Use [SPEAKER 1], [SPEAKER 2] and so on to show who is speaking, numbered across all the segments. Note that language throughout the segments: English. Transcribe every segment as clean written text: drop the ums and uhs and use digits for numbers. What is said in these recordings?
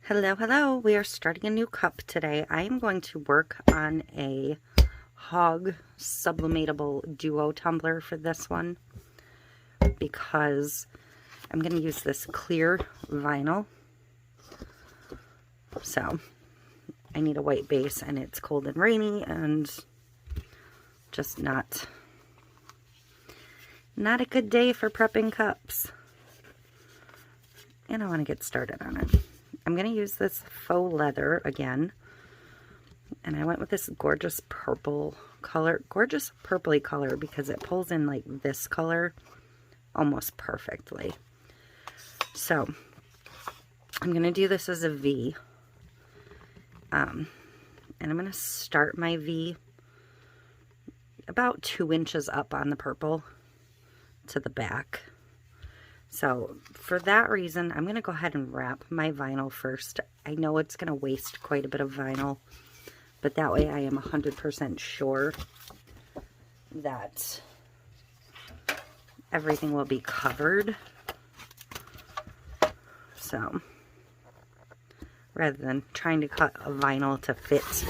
[SPEAKER 1] Hello, hello. We are starting a new cup today. I am going to work on a Hog sublimatable duo tumbler for this one because I'm going to use this clear vinyl. So I need a white base and it's cold and rainy and just not a good day for prepping cups. And I want to get started on it. I'm going to use this faux leather again, and I went with this gorgeous purple color, gorgeous purpley color, because it pulls in like this color almost perfectly. So I'm going to do this as a V, and I'm going to start my V about 2 inches up on the purple to the back. So for that reason, I'm going to go ahead and wrap my vinyl first. I know it's going to waste quite a bit of vinyl, but that way I am 100% sure that everything will be covered. So rather than trying to cut a vinyl to fit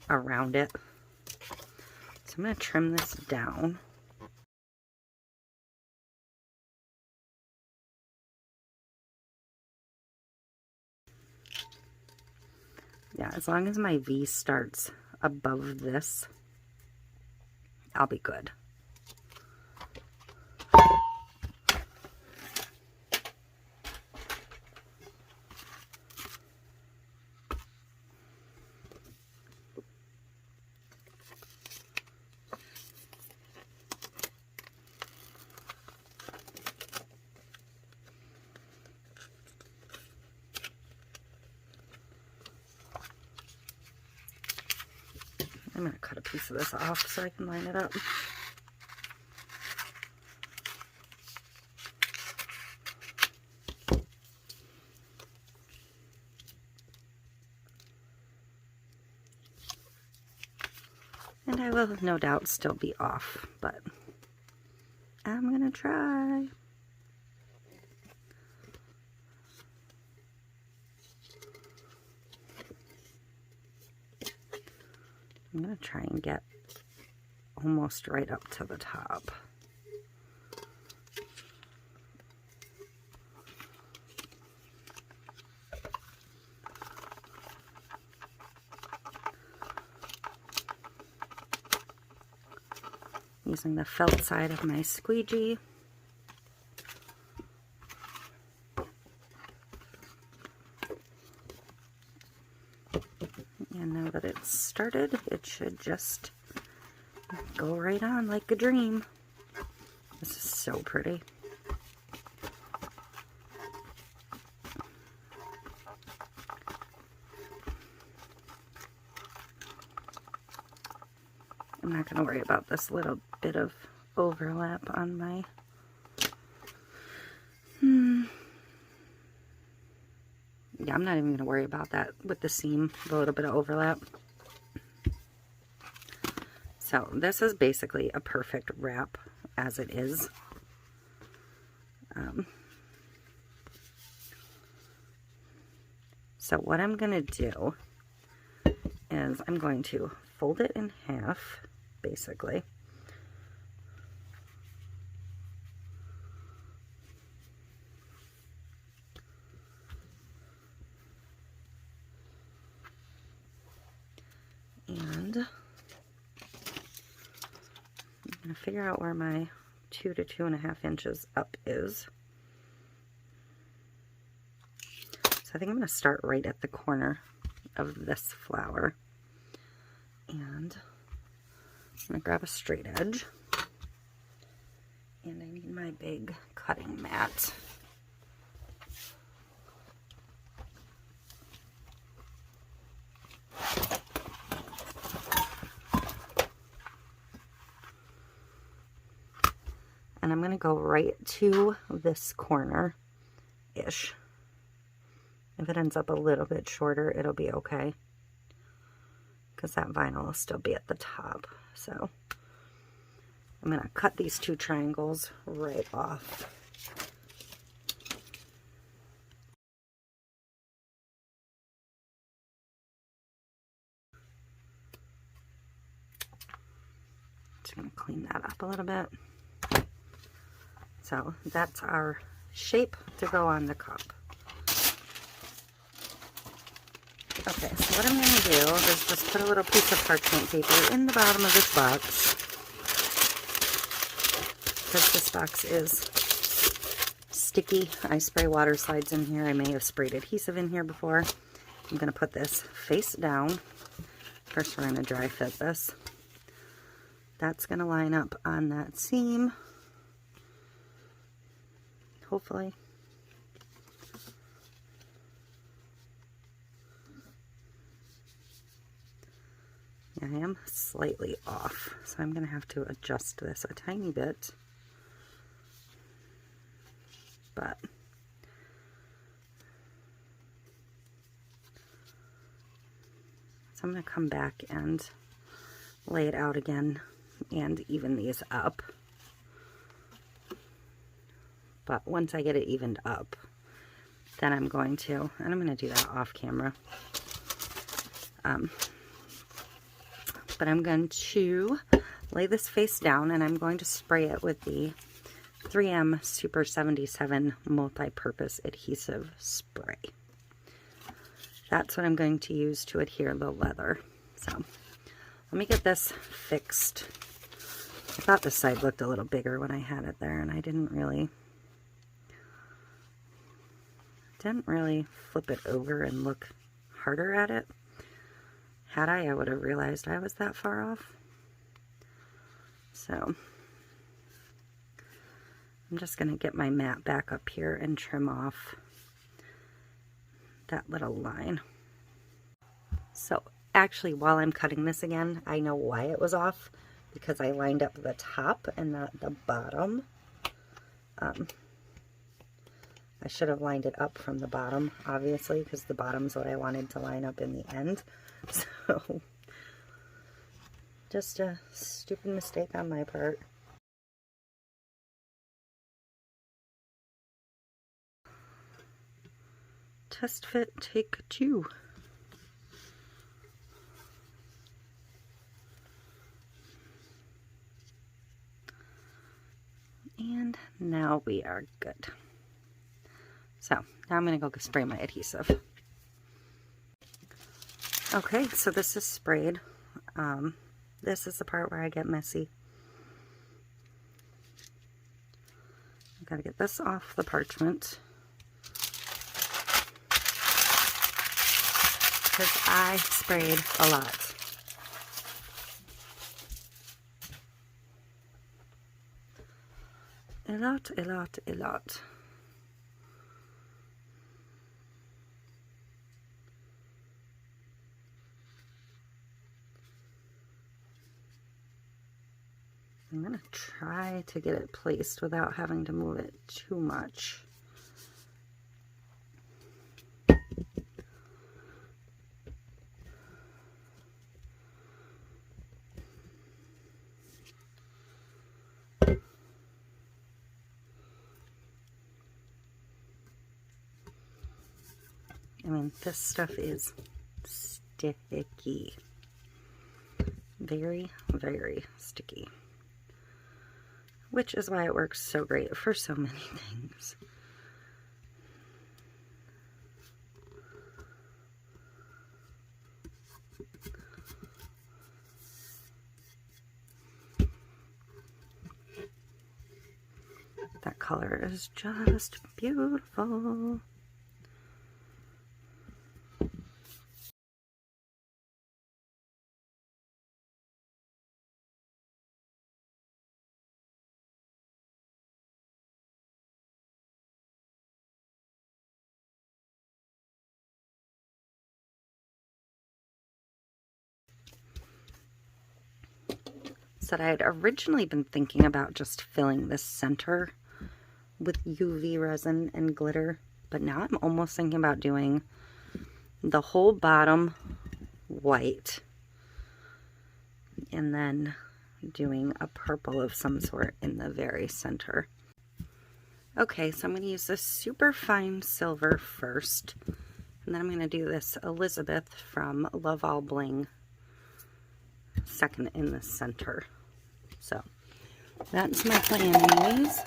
[SPEAKER 1] around it. So I'm going to trim this down. Yeah, as long as my V starts above this, I'll be good. I'm going to cut a piece of this off so I can line it up. And I will no doubt still be off, but I'm going to try. I'm going to try and get almost right up to the top. Using the felt side of my squeegee. And now that it's started, it should just go right on like a dream. This is so pretty. I'm not going to worry about this little bit of overlap on my yeah, I'm not even going to worry about that with the seam, the little bit of overlap. So this is basically a perfect wrap as it is. So what I'm going to do is I'm going to fold it in half, basically. And I'm going to figure out where my 2 to 2.5 inches up is. So I think I'm going to start right at the corner of this flower. And I'm going to grab a straight edge. And I need my big cutting mat. And I'm going to go right to this corner-ish. If it ends up a little bit shorter, it'll be okay, because that vinyl will still be at the top. So I'm going to cut these 2 triangles right off. going to clean that up a little bit. So that's our shape to go on the cup. Okay, so what I'm going to do is just put a little piece of parchment paper in the bottom of this box, because this box is sticky. I spray water slides in here. I may have sprayed adhesive in here before. I'm going to put this face down. First we're going to dry fit this. That's going to line up on that seam, hopefully. I am slightly off, so I'm going to have to adjust this a tiny bit. But so I'm going to come back and lay it out again and even these up. But once I get it evened up, then I'm going to, and I'm going to do that off camera. But I'm going to lay this face down and I'm going to spray it with the 3M Super 77 multi-purpose adhesive spray. That's what I'm going to use to adhere the leather. So let me get this fixed. I thought this side looked a little bigger when I had it there, and I didn't really flip it over and look harder at it. Had I would have realized I was that far off. So I'm just going to get my mat back up here and trim off that little line. So actually, while I'm cutting this again, I know why it was off, because I lined up the top and not the bottom. I should have lined it up from the bottom, obviously, because the bottom's what I wanted to line up in the end. So just a stupid mistake on my part. Test fit take 2. And now we are good. So now I'm going to go spray my adhesive. Okay, so this is sprayed. This is the part where I get messy. I've got to get this off the parchment, because I sprayed a lot. A lot. I'm going to try to get it placed without having to move it too much. I mean, this stuff is sticky. Very, very sticky. Which is why it works so great for so many things. That color is just beautiful. That I had originally been thinking about just filling this center with UV resin and glitter, but now I'm almost thinking about doing the whole bottom white and then doing a purple of some sort in the very center. Okay, so I'm going to use this super fine silver first, and then I'm going to do this Elizabeth from Love All Bling second in the center. So that's my plan anyways.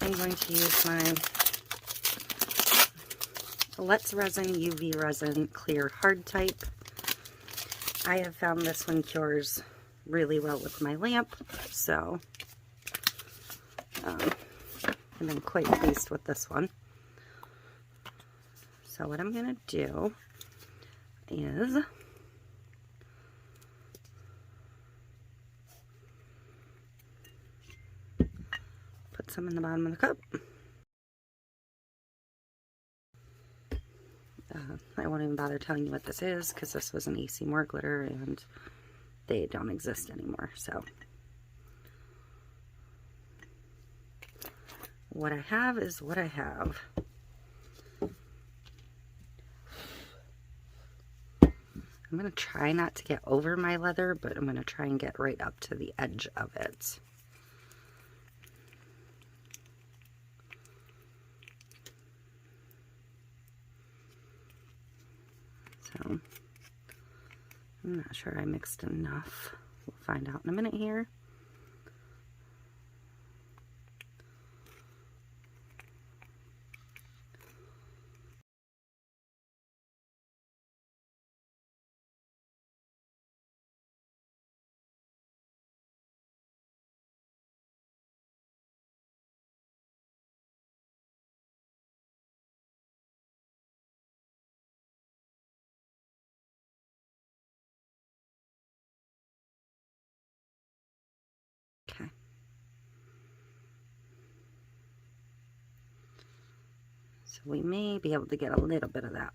[SPEAKER 1] I'm going to use my Let's Resin UV Resin Clear Hard Type. I have found this one cures really well with my lamp, so I've been quite pleased with this one. So what I'm going to do is put some in the bottom of the cup. I won't even bother telling you what this is because this was an AC Moore glitter and they don't exist anymore. So what I have is what I have. I'm going to try not to get over my leather, but I'm going to try and get right up to the edge of it. So I'm not sure I mixed enough. We'll find out in a minute here. Okay. So we may be able to get a little bit of that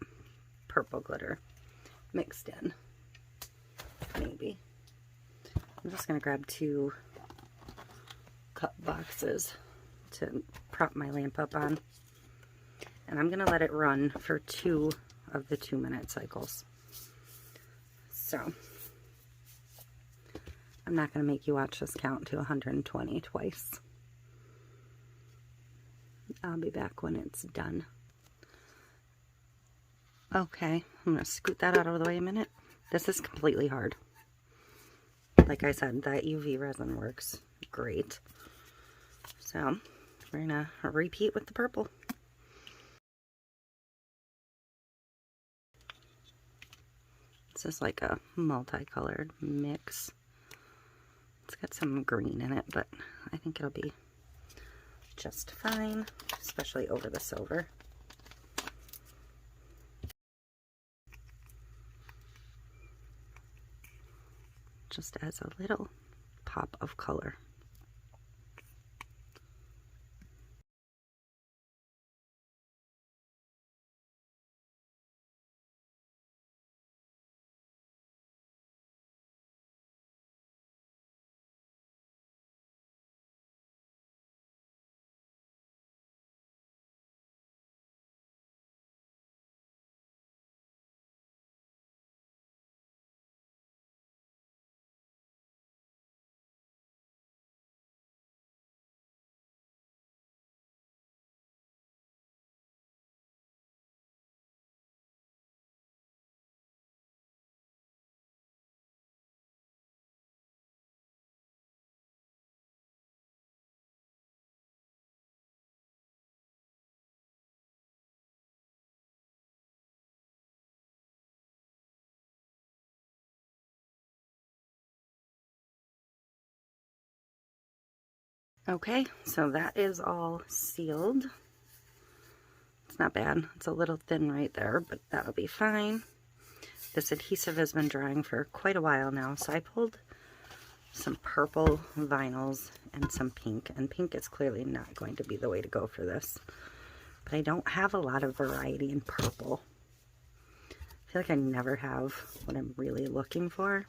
[SPEAKER 1] purple glitter mixed in. Maybe. I'm just going to grab 2 cup boxes to prop my lamp up on. And I'm going to let it run for 2 of the 2-minute cycles. So I'm not going to make you watch this count to 120 twice. I'll be back when it's done. Okay, I'm going to scoot that out of the way a minute. This is completely hard. Like I said, that UV resin works great. So we're going to repeat with the purple. This is like a multicolored mix. It's got some green in it, but I think it'll be just fine, especially over the silver. Just adds a little pop of color. Okay, so that is all sealed. It's not bad. It's a little thin right there, but that'll be fine. This adhesive has been drying for quite a while now, so I pulled some purple vinyls and some pink, and pink is clearly not going to be the way to go for this. But I don't have a lot of variety in purple. I feel like I never have what I'm really looking for.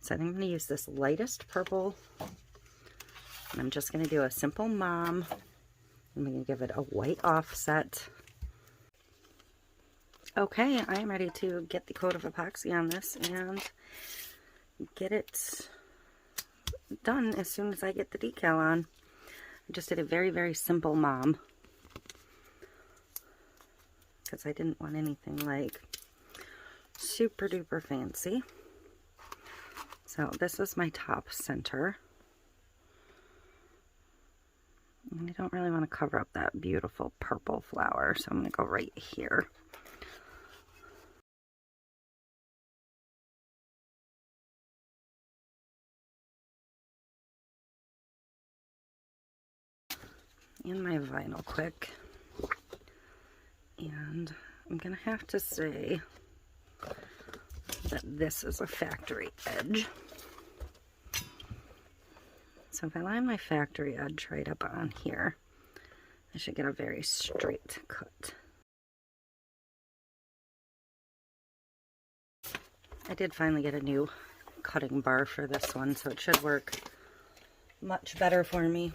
[SPEAKER 1] So I'm going to use this lightest purple, and I'm just going to do a simple mom. I'm going to give it a white offset. Okay, I am ready to get the coat of epoxy on this and get it done as soon as I get the decal on. I just did a very, very simple mom because I didn't want anything like super duper fancy. So this is my top center. And I don't really want to cover up that beautiful purple flower, so I'm going to go right here. And my vinyl quick. And I'm going to have to say that this is a factory edge. So if I line my factory edge right up on here, I should get a very straight cut. I did finally get a new cutting bar for this one, so it should work much better for me,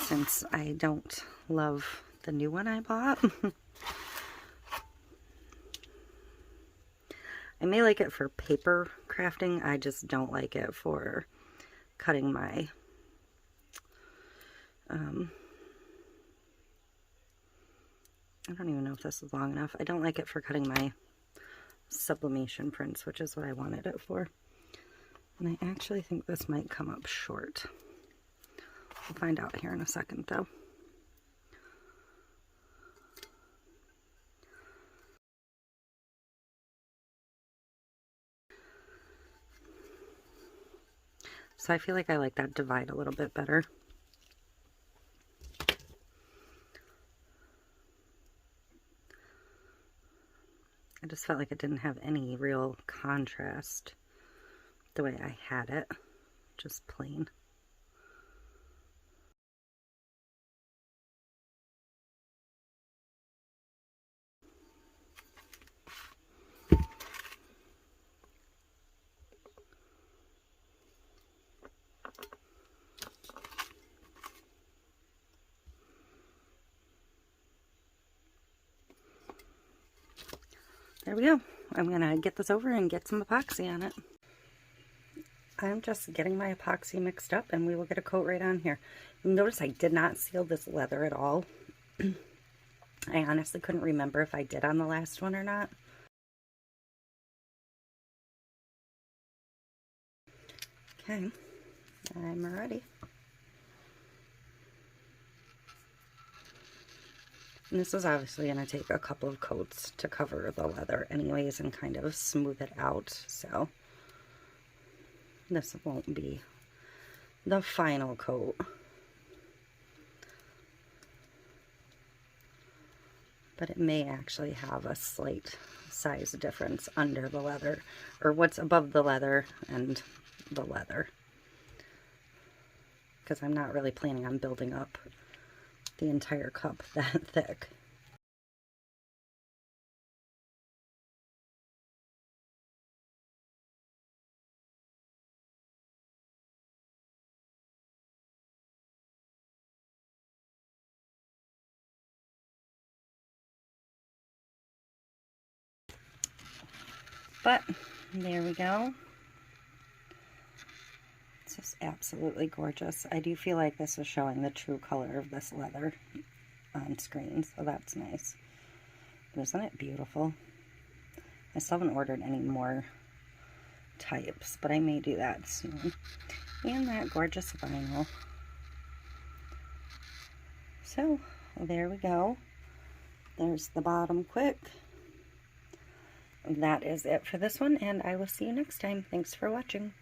[SPEAKER 1] since I don't love the new one I bought. I may like it for paper crafting, I just don't like it for cutting my I don't even know if this is long enough. I don't like it for cutting my sublimation prints, which is what I wanted it for. And I actually think this might come up short. We'll find out here in a second though. So I feel like I like that divide a little bit better. I just felt like it didn't have any real contrast the way I had it, just plain. There we go. I'm gonna get this over and get some epoxy on it. I'm just getting my epoxy mixed up and we will get a coat right on here. Notice I did not seal this leather at all. I honestly couldn't remember if I did on the last one or not. Okay, I'm ready. And this is obviously going to take a couple of coats to cover the leather anyways and kind of smooth it out, so this won't be the final coat. But it may actually have a slight size difference under the leather, or what's above the leather and the leather, because I'm not really planning on building up the entire cup that thick. But there we go. It's just absolutely gorgeous. I do feel like this is showing the true color of this leather on screen, so that's nice. But isn't it beautiful? I still haven't ordered any more types, but I may do that soon. And that gorgeous vinyl. So there we go. There's the bottom quick. That is it for this one, and I will see you next time. Thanks for watching.